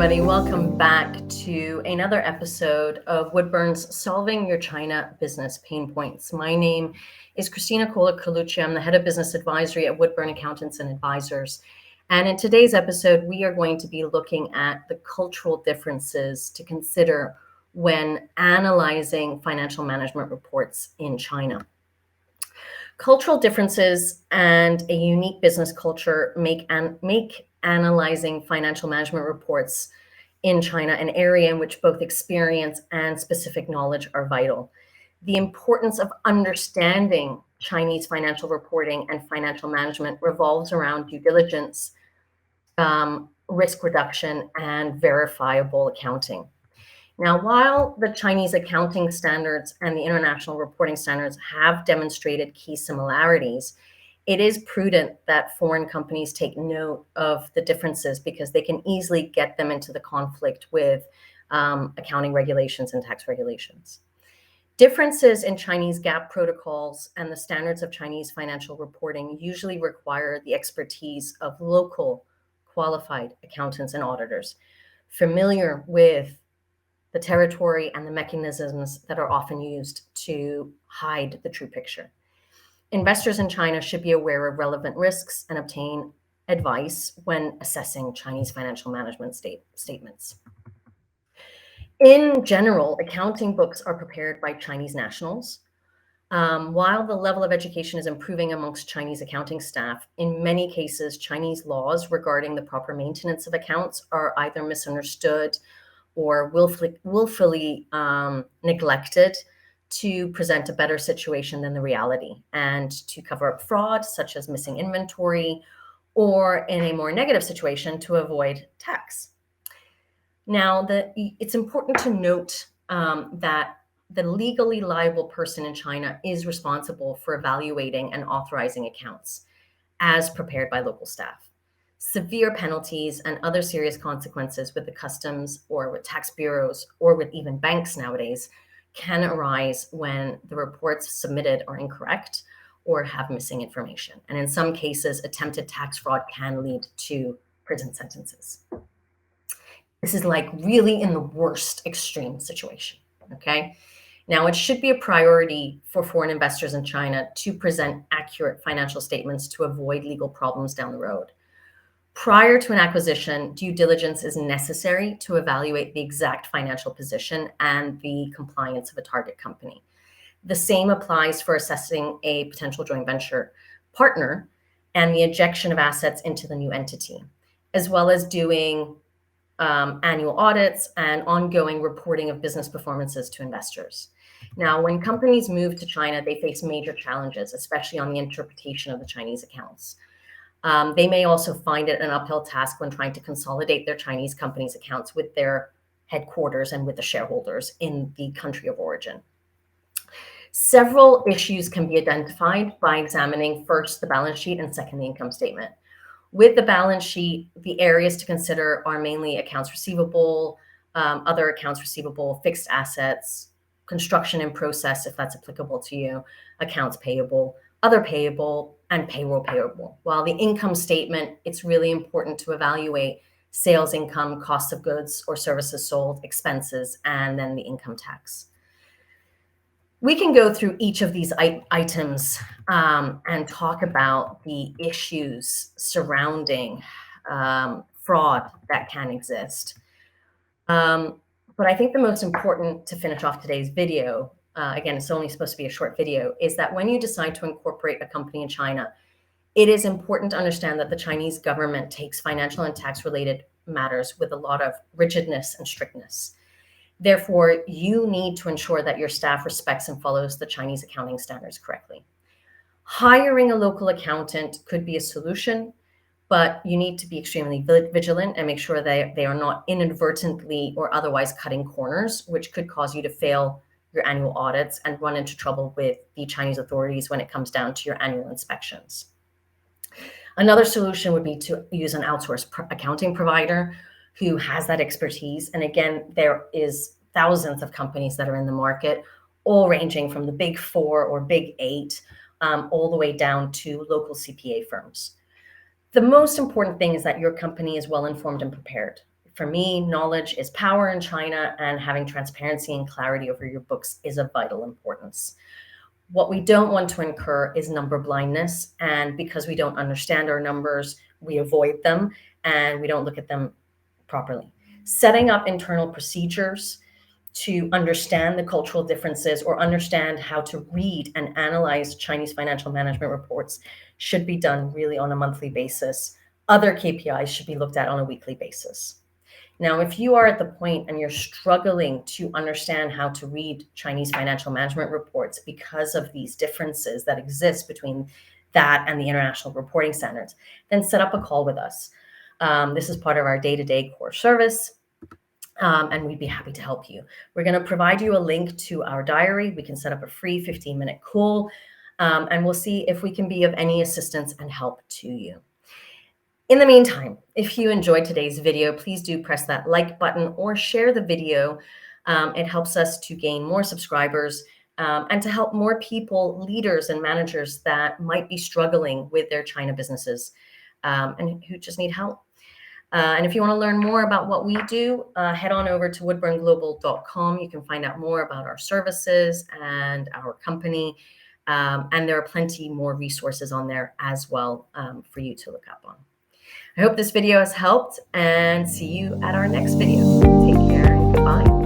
everybody. Welcome back to another episode of Woodburn's Solving Your China Business Pain Points. My name is Christina Kohler-Colucci. I'm the head of business advisory at Woodburn Accountants and Advisors. And in today's episode, we are going to be looking at the cultural differences to consider when analyzing financial management reports in China. Cultural differences and a unique business culture make analyzing financial management reports in China an area in which both experience and specific knowledge are vital. The importance of understanding Chinese financial reporting and financial management revolves around due diligence, risk reduction, and verifiable accounting. Now, while the Chinese accounting standards and the international reporting standards have demonstrated key similarities, it is prudent that foreign companies take note of the differences because they can easily get them into the conflict with accounting regulations and tax regulations. Differences in Chinese GAAP protocols and the standards of Chinese financial reporting usually require the expertise of local qualified accountants and auditors familiar with the territory and the mechanisms that are often used to hide the true picture. Investors in China should be aware of relevant risks and obtain advice when assessing Chinese financial management statements. In general, accounting books are prepared by Chinese nationals. While the level of education is improving amongst Chinese accounting staff, in many cases, Chinese laws regarding the proper maintenance of accounts are either misunderstood or willfully neglected to present a better situation than the reality and to cover up fraud, such as missing inventory, or in a more negative situation, to avoid tax. Now, it's important to note that the legally liable person in China is responsible for evaluating and authorizing accounts as prepared by local staff. Severe penalties and other serious consequences with the customs or with tax bureaus or with even banks nowadays can arise when the reports submitted are incorrect or have missing information. And in some cases, attempted tax fraud can lead to prison sentences. This is like really in the worst extreme situation, okay? Now, it should be a priority for foreign investors in China to present accurate financial statements to avoid legal problems down the road. Prior to an acquisition, due diligence is necessary to evaluate the exact financial position and the compliance of a target company. The same applies for assessing a potential joint venture partner and the injection of assets into the new entity, as well as doing annual audits and ongoing reporting of business performances to investors. Now, when companies move to China, they face major challenges, especially on the interpretation of the Chinese accounts. They may also find it an uphill task when trying to consolidate their Chinese companies' accounts with their headquarters and with the shareholders in the country of origin. Several issues can be identified by examining first the balance sheet and second the income statement. With the balance sheet, the areas to consider are mainly accounts receivable, other accounts receivable, fixed assets, construction in process, if that's applicable to you, accounts payable, other payable, and payroll payable. While the income statement, it's really important to evaluate sales income, cost of goods or services sold, expenses, and then the income tax. We can go through each of these items and talk about the issues surrounding fraud that can exist. But I think the most important to finish off today's video, again, it's only supposed to be a short video, is that when you decide to incorporate a company in China, it is important to understand that the Chinese government takes financial and tax-related matters with a lot of rigidness and strictness. Therefore, you need to ensure that your staff respects and follows the Chinese accounting standards correctly. Hiring a local accountant could be a solution, but you need to be extremely vigilant and make sure they are not inadvertently or otherwise cutting corners, which could cause you to fail your annual audits and run into trouble with the Chinese authorities when it comes down to your annual inspections. Another solution would be to use an outsourced accounting provider who has that expertise. And again, there is thousands of companies that are in the market, all ranging from the big 4 or big 8, all the way down to local CPA firms. The most important thing is that your company is well informed and prepared. For me, knowledge is power in China, and having transparency and clarity over your books is of vital importance. What we don't want to incur is number blindness. And because we don't understand our numbers, we avoid them and we don't look at them properly. Setting up internal procedures to understand the cultural differences or understand how to read and analyze Chinese financial management reports should be done really on a monthly basis. Other KPIs should be looked at on a weekly basis. Now, if you are at the point and you're struggling to understand how to read Chinese financial management reports because of these differences that exist between that and the international reporting standards, then set up a call with us. This is part of our day-to-day core service, and we'd be happy to help you. We're going to provide you a link to our diary. We can set up a free 15-minute call, and we'll see if we can be of any assistance and help to you. In the meantime, if you enjoyed today's video, please do press that like button or share the video. It helps us to gain more subscribers and to help more people, leaders and managers that might be struggling with their China businesses and who just need help. And if you want to learn more about what we do, head on over to woodburnglobal.com. You can find out more about our services and our company. And there are plenty more resources on there as well for you to look up on. I hope this video has helped, and see you at our next video. Take care and goodbye.